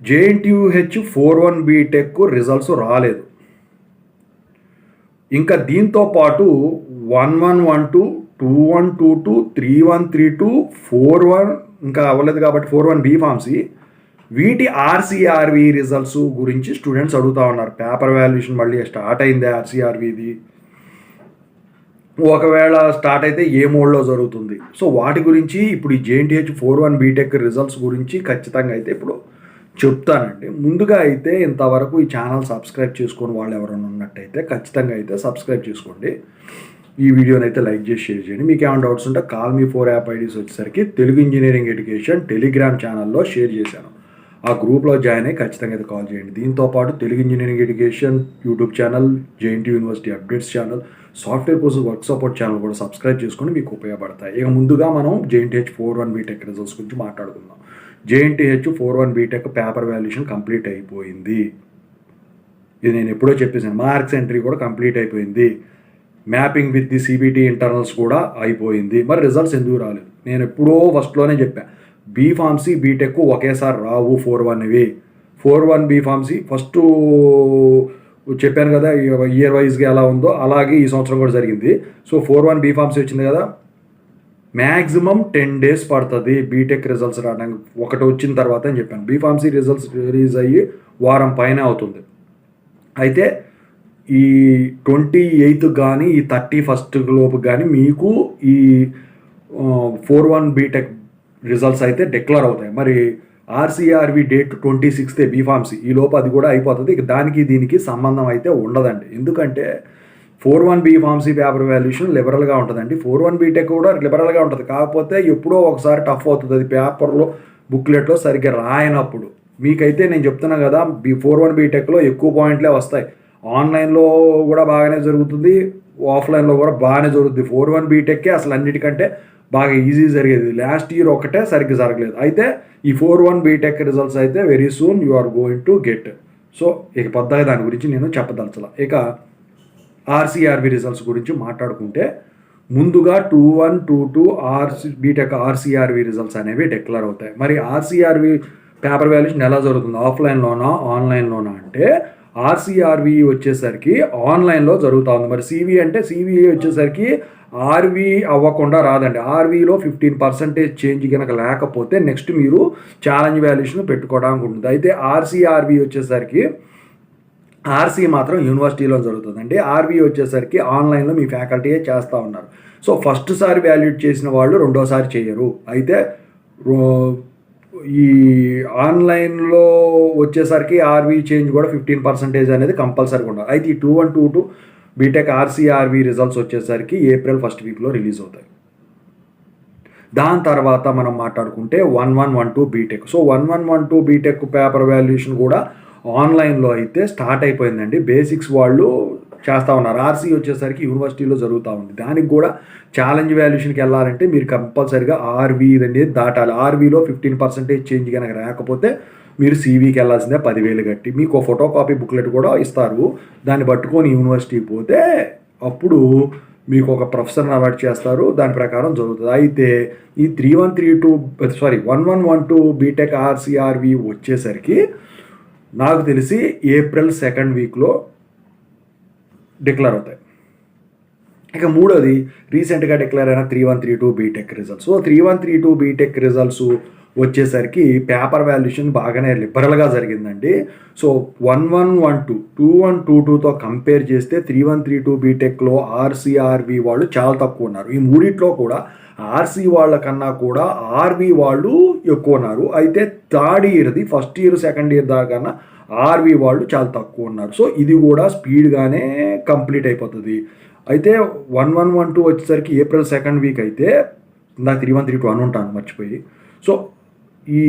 JNTUH 4-1 BTech results రాలేదు. ఇంకా దీంతో పాటు 1-1-1-2, 2-1-2-2, 3-1-3-2, 4-1 ఇంకా అవ్వలేదు కాబట్టి 4-1 బీ ఫార్మసీ, వీటి ఆర్సీఆర్వి రిజల్ట్స్ గురించి స్టూడెంట్స్ అడుగుతూ ఉన్నారు. పేపర్ వాల్యుయేషన్ మళ్ళీ స్టార్ట్ అయింది ఆర్సీఆర్విది, ఒకవేళ స్టార్ట్ అయితే ఏ మోడ్లో జరుగుతుంది? సో వాటి గురించి ఇప్పుడు ఈ జేఎన్టీహెచ్ 4-1 బీటెక్ రిజల్ట్స్ గురించి ఖచ్చితంగా అయితే ఇప్పుడు చెప్తానండి. ముందుగా అయితే ఇంతవరకు ఈ ఛానల్ సబ్స్క్రైబ్ చేసుకొని వాళ్ళు ఎవరైనా ఉన్నట్టయితే ఖచ్చితంగా అయితే సబ్స్క్రైబ్ చేసుకోండి. ఈ వీడియోని అయితే లైక్ చేసి షేర్ చేయండి. మీకు ఏమైనా డౌట్స్ ఉంటే Call-Me4 యాప్ ఐడీస్ వచ్చేసరికి తెలుగు ఇంజనీరింగ్ ఎడ్యుకేషన్ టెలిగ్రామ్ ఛానల్లో షేర్ చేశాను. ఆ గ్రూప్లో జాయిన్ అయ్యి ఖచ్చితంగా అయితే కాల్ చేయండి. దీంతోపాటు Telugu engineering education YouTube channel, JNTU university updates channel, software course work support channel కూడా సబ్స్క్రైబ్ చేసుకొని మీకు ఉపయోగపడతాయి. ఇక ముందుగా మనం జేఎన్టీహెచ్ 4-1 బీటెక్ రిజల్ట్స్ గురించి మాట్లాడుకుందాం. JNTUH 4-1 BTech paper valuation complete అయిపోయింది. ఇది నేను ఎప్పుడో చెప్పేసాను. మార్క్స్ ఎంట్రీ కూడా కంప్లీట్ అయిపోయింది. Mapping with the CBT internals కూడా అయిపోయింది. మరి రిజల్ట్స్ ఎందుకు రాలేదు? నేను ఎప్పుడో ఫస్ట్లోనే చెప్పాను, బీ ఫార్మసీ బీటెక్ ఒకేసారి రావు 4-1వి. 4-1 బీ ఫార్మసీ ఫస్ట్ చెప్పాను కదా, ఇయర్ వైజ్గా ఎలా ఉందో అలాగే ఈ సంవత్సరం కూడా జరిగింది. సో 4-1 బీ ఫార్మసీ వచ్చింది కదా, మ్యాక్సిమం 10 days పడుతుంది బీటెక్ రిజల్ట్స్ రావడానికి. ఒకటి వచ్చిన తర్వాత అని చెప్పాను. బీ ఫార్మసీ రిజల్ట్స్ రిలీజ్ అయ్యి వారం పైన అవుతుంది. అయితే ఈ 28th కానీ ఈ 31st లోపు కానీ మీకు ఈ 4-1 బీటెక్ రిజల్ట్స్ అయితే డిక్లేర్ అవుతాయి. మరి RCRV date 26th B pharmacy, ఈ లోపు అది కూడా అయిపోతుంది. ఇక దానికి దీనికి సంబంధం అయితే ఉండదండి. ఎందుకంటే 4-1 బీ ఫార్మసీ పేపర్ వాల్యుయేషన్ లిబరల్గా ఉంటుందండి. 4-1 బీటెక్ కూడా లిబరల్గా ఉంటుంది. కాకపోతే ఎప్పుడో ఒకసారి టఫ్ అవుతుంది, అది పేపర్లో బుక్లెట్లో సరిగ్గా రాయనప్పుడు. మీకైతే నేను చెప్తున్నా కదా, 4-1 బీటెక్లో ఎక్కువ పాయింట్లే వస్తాయి. ఆన్లైన్లో కూడా బాగానే జరుగుతుంది, ఆఫ్లైన్లో కూడా బాగానే జరుగుతుంది. 4-1 బీటెక్కే అసలు అన్నిటికంటే బాగా ఈజీ జరిగేది. లాస్ట్ ఇయర్ ఒకటే సరిగ్గా జరగలేదు. అయితే ఈ 4-1 బీటెక్ రిజల్ట్స్ అయితే very soon you are going to get. So ఇక పెద్దగా దాని గురించి నేను చెప్పదలచాల. ఇక ఆర్సీఆర్వి రిజల్ట్స్ గురించి మాట్లాడుకుంటే ముందుగా 2-1, 2-2 బీటెక్ ఆర్సీఆర్వి రిజల్ట్స్ అనేవి డిక్లేర్ అవుతాయి. మరి ఆర్సీఆర్వి పేపర్ వాల్యుయేషన్ ఎలా జరుగుతుంది? ఆఫ్లైన్లోనా ఆన్లైన్లోనా అంటే ఆర్సీఆర్వి వచ్చేసరికి ఆన్లైన్లో జరుగుతూ ఉంది. మరి సివి అంటే సివి వచ్చేసరికి ఆర్వి అవ్వకుండా రాదండి. ఆర్వీలో 15% చేంజ్ కనుక లేకపోతే నెక్స్ట్ మీరు ఛాలెంజ్ వాల్యుయేషన్ పెట్టుకోవడానికి ఉంటుంది. అయితే ఆర్సీఆర్వి వచ్చేసరికి ఆర్సీ మాత్రం యూనివర్సిటీలో జరుగుతుందండి. ఆర్వీ వచ్చేసరికి ఆన్లైన్లో మీ ఫ్యాకల్టీయే చేస్తూ ఉన్నారు. సో ఫస్ట్ సారి వాల్యుయేట్ చేసిన వాళ్ళు రెండోసారి చేయరు. అయితే ఈ ఆన్లైన్లో వచ్చేసరికి ఆర్వీ చేంజ్ కూడా 15% అనేది కంపల్సరీగా ఉండాలి. అయితే ఈ 2-1, 2-2 బీటెక్ ఆర్సీఆర్వి రిజల్ట్స్ వచ్చేసరికి ఏప్రిల్ 1st వీక్లో రిలీజ్ అవుతాయి. దాని తర్వాత మనం మాట్లాడుకుంటే 1-1-1-2 BTech. So 1-1-1-2 BTech paper valuation కూడా ఆన్లైన్లో అయితే స్టార్ట్ అయిపోయిందండి. బేసిక్స్ వాళ్ళు చేస్తూ ఉన్నారు. ఆర్సీ వచ్చేసరికి యూనివర్సిటీలో జరుగుతూ ఉంది. దానికి కూడా ఛాలెంజ్ వాల్యుయేషన్కి వెళ్ళాలంటే మీరు కంపల్సరీగా ఆర్వీ అనేది దాటాలి. ఆర్వీలో 15% చేంజ్ కనుక రాకపోతే మీరు సీవీకి వెళ్ళాల్సిందే 10,000 కట్టి. మీకు ఫోటో కాపీ బుక్లెట్ కూడా ఇస్తారు. దాన్ని పట్టుకొని యూనివర్సిటీకి పోతే అప్పుడు మీకు ఒక ప్రొఫెసర్ని అవాయిడ్ చేస్తారు. దాని ప్రకారం జరుగుతుంది. అయితే ఈ 1-1-1-2 బీటెక్ ఆర్సీఆర్వి వచ్చేసరికి నాకు తెలిసి ఏప్రిల్ 2nd వీక్లో డిక్లేర్ అవుతాయి. ఇక మూడోది రీసెంట్గా డిక్లేర్ అయిన 3-1-3-2 BTech results. So 3-1-3-2 BTech results వచ్చేసరికి పేపర్ వాల్యుయేషన్ బాగానే లిబరల్గా జరిగిందండి. సో 1-1-1-2, 2-1-2-2తో కంపేర్ చేస్తే 3-1-3-2 బీటెక్లో ఆర్సీఆర్వి వాళ్ళు చాలా తక్కువ ఉన్నారు. ఈ మూడిట్లో కూడా ఆర్సీ వాళ్ళ కన్నా కూడా ఆర్వి వాళ్ళు ఎక్కువ ఉన్నారు. అయితే థర్డ్ ఇయర్ది ఫస్ట్ ఇయర్ సెకండ్ ఇయర్ దాకా ఆర్వి వాళ్ళు చాలా తక్కువ ఉన్నారు. సో ఇది కూడా స్పీడ్గానే కంప్లీట్ అయిపోతుంది. అయితే 1-1-1-2 వచ్చేసరికి ఏప్రిల్ 2nd వీక్ అయితే నాకు 3-1-3-2 అని ఉంటాను మర్చిపోయి. సో ఈ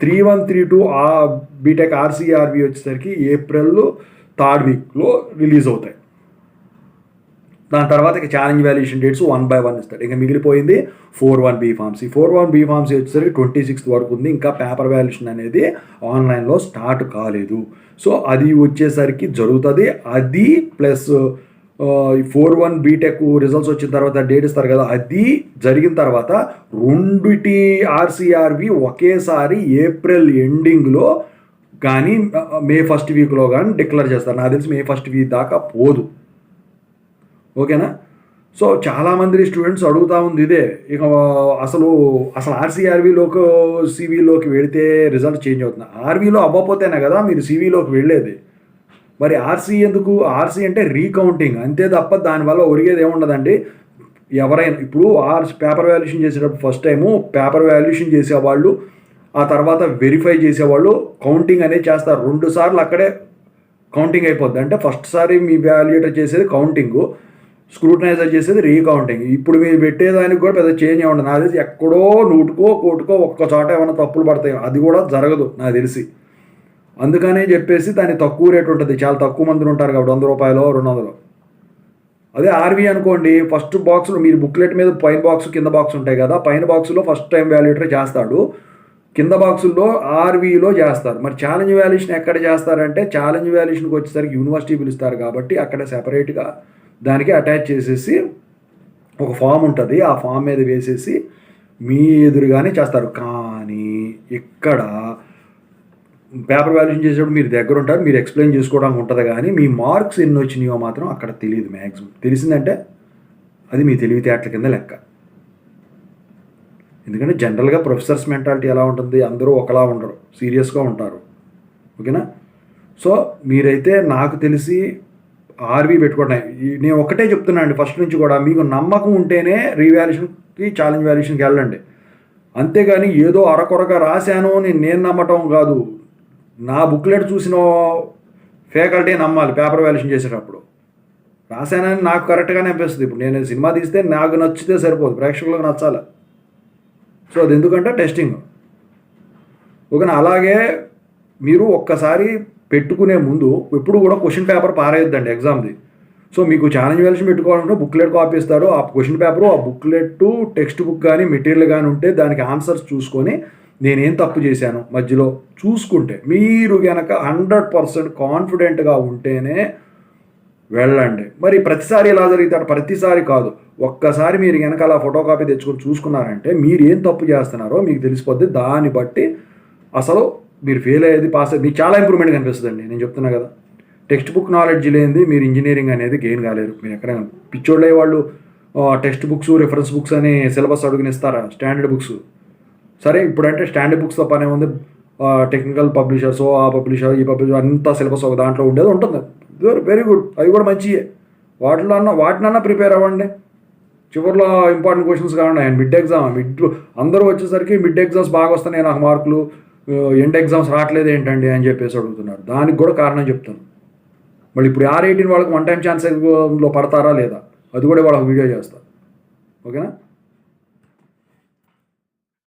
3-1-3-2 బీటెక్ ఆర్సీఆర్వి వచ్చేసరికి ఏప్రిల్ 3rd వీక్లో రిలీజ్ అవుతాయి. దాని తర్వాత ఛాలెంజ్ వాల్యుయేషన్ డేట్స్ 1 by 1 ఇస్తాడు. ఇంకా మిగిలిపోయింది 4-1 బీ ఫార్మసీ. 4-1 బీ ఫార్మసీ వచ్చేసరికి 26th వరకు ఉంది. ఇంకా పేపర్ వాల్యుయేషన్ అనేది ఆన్లైన్లో స్టార్ట్ కాలేదు. సో అది వచ్చేసరికి జరుగుతుంది. అది ప్లస్ 4-1 బీటెక్ రిజల్ట్స్ వచ్చిన తర్వాత డేట్ ఇస్తారు కదా, అది జరిగిన తర్వాత రెండిటి ఆర్సీఆర్వి ఒకేసారి ఏప్రిల్ ఎండింగ్లో కానీ మే ఫస్ట్ వీక్లో కానీ డిక్లేర్ చేస్తారు. నాకు తెలిసి మే ఫస్ట్ వీక్ దాకా పోదు. ఓకేనా? సో చాలామంది స్టూడెంట్స్ అడుగుతూ ఉంది ఇదే. ఇక అసలు ఆర్సీఆర్వీలోకి సివిలోకి వెళితే రిజల్ట్ చేంజ్ అవుతుంది. ఆర్వీలో అవ్వకపోతేనే కదా మీరు సివిలోకి వెళ్ళేది. మరి ఆర్సీ ఎందుకు? ఆర్సీ అంటే రీకౌంటింగ్ అంతే తప్ప దానివల్ల ఒరిగేది ఏముండదండి. ఎవరైనా ఇప్పుడు పేపర్ వాల్యుయేషన్ చేసేటప్పుడు ఫస్ట్ టైము పేపర్ వాల్యుయేషన్ చేసేవాళ్ళు, ఆ తర్వాత వెరిఫై చేసేవాళ్ళు కౌంటింగ్ అనేది చేస్తారు. 2 సార్లు అక్కడే కౌంటింగ్ అయిపోద్ది. అంటే ఫస్ట్ సారి మీ వాల్యుయేటర్ చేసేది కౌంటింగు, స్క్రూటనైజర్ చేసేది రీకౌంటింగ్. ఇప్పుడు మీరు పెట్టేదానికి కూడా పెద్ద చేంజ్ ఉండదు. నాకు తెలిసి ఎక్కడో 100కో 1 ఒక్క చోట ఏమైనా తప్పులు పడతాయి. అది కూడా జరగదు నాకు తెలిసి. అందుకనే చెప్పేసి దాని తక్కువ రేట్ ఉంటుంది. చాలా తక్కువ మంది ఉంటారు కాబట్టి ₹100 200. అదే ఆర్వీ అనుకోండి, ఫస్ట్ బాక్స్లో మీరు బుక్లెట్ మీద పైన బాక్స్ కింద బాక్స్ ఉంటాయి కదా, పైన బాక్స్లో ఫస్ట్ టైం వాల్యుయేటర్ చేస్తాడు, కింద బాక్సుల్లో ఆర్వీలో చేస్తారు. మరి ఛాలెంజ్ వాల్యుయేషన్ ఎక్కడ చేస్తారంటే ఛాలెంజ్ వాల్యుయేషన్కి వచ్చేసరికి యూనివర్సిటీ పిలుస్తారు కాబట్టి అక్కడ సెపరేట్గా దానికి అటాచ్ చేసేసి ఒక ఫామ్ ఉంటుంది, ఆ ఫామ్ మీద వేసేసి మీ ఎదురుగానే చేస్తారు. కానీ ఇక్కడ పేపర్ వాల్యుయేషన్ చేసేటప్పుడు మీరు దగ్గర ఉంటారు, మీరు ఎక్స్ప్లెయిన్ చేసుకోవడానికి ఉంటుంది. కానీ మీ మార్క్స్ ఎన్ని వచ్చినాయో మాత్రం అక్కడ తెలియదు. మ్యాక్సిమం తెలిసిందంటే అది మీ తెలివితేటల కింద లెక్క. ఎందుకంటే జనరల్గా ప్రొఫెసర్స్ మెంటాలిటీ ఎలా ఉంటుంది, అందరూ ఒకలా ఉండరు, సీరియస్గా ఉంటారు. ఓకేనా? సో మీరైతే నాకు తెలిసి ఆర్వీ పెట్టుకోవడం, నేను ఒకటే చెప్తున్నాను అండి ఫస్ట్ నుంచి కూడా, మీకు నమ్మకం ఉంటేనే రీవాల్యుయేషన్కి ఛాలెంజ్ వాల్యుయేషన్కి వెళ్ళండి. అంతేగాని ఏదో అరకొరగా రాశాను నేను నమ్మటం కాదు. నా బుక్లెట్ చూసిన ఫ్యాకల్టీ నమ్మాలి పేపర్ వాల్యుయేషన్ చేసేటప్పుడు. రాశానని నాకు కరెక్ట్గానే అనిపిస్తుంది. ఇప్పుడు నేను సినిమా తీస్తే నాకు నచ్చితే సరిపోదు, ప్రేక్షకులకు నచ్చాలి. సో అది ఎందుకంటే టెస్టింగ్. ఓకేనా? అలాగే మీరు ఒక్కసారి పెట్టుకునే ముందు ఎప్పుడు కూడా క్వశ్చన్ పేపర్ పారేయొద్దండి ఎగ్జామ్ది. సో మీకు ఛాలెంజ్ వాల్యుయేషన్ పెట్టుకోవాలంటే బుక్లెట్ కాపీ ఇస్తారు, ఆ క్వశ్చన్ పేపరు, ఆ బుక్లెట్, టెక్స్ట్ బుక్ కానీ మెటీరియల్ కానీ ఉంటే దానికి ఆన్సర్స్ చూసుకొని నేనేం తప్పు చేశాను మధ్యలో చూసుకుంటే, మీరు కనుక 100% కాన్ఫిడెంట్గా ఉంటేనే వెళ్ళండి. మరి ప్రతిసారి ఇలా జరుగుతాడు? ప్రతిసారి కాదు. ఒక్కసారి మీరు కనుక అలా ఫోటో కాపీ తెచ్చుకొని చూసుకున్నారంటే మీరు ఏం తప్పు చేస్తున్నారో మీకు తెలిసిపోద్ది. దాన్ని బట్టి అసలు మీరు ఫెయిల్ అయ్యేది, పాస్ అయ్యేది మీకు చాలా ఇంప్రూవ్మెంట్ కనిపిస్తుందండి. నేను చెప్తున్నా కదా, టెక్స్ట్ బుక్ నాలెడ్జ్ లేనిది మీరు ఇంజనీరింగ్ అనేది గెయిన్ కాలేరు. మీరు ఎక్కడైనా పిచ్చోళ్ళే వాళ్ళు టెక్స్ట్ బుక్స్, రిఫరెన్స్ బుక్స్ అని సిలబస్ అడుగునిస్తారా? Standard books. సరే ఇప్పుడంటే స్టాండర్డ్ బుక్స్తో పనే ఉంది. టెక్నికల్ పబ్లిషర్స్, ఆ పబ్లిషర్, ఈ పబ్లిషర్ అంతా సిలబస్ ఒక దాంట్లో ఉండేది ఉంటుంది. వెరీ గుడ్, అవి కూడా మంచియే. వాటినన్నా ప్రిపేర్ అవ్వండి. చివరిలో ఇంపార్టెంట్ క్వశ్చన్స్ కావండి. మిడ్ అందరూ వచ్చేసరికి మిడ్ ఎగ్జామ్స్ బాగా వస్తున్నాయి నాకు మార్కులు, ఎండ్ ఎగ్జామ్స్ రావట్లేదు ఏంటండి అని చెప్పేసి అడుగుతున్నారు. దానికి కూడా కారణం చెప్తాను. మళ్ళీ ఇప్పుడు R18 వాళ్ళకి 1 టైం ఛాన్స్ లో పడతారా లేదా అది కూడా వాళ్ళకి వీడియో చేస్తారు. ఓకేనా?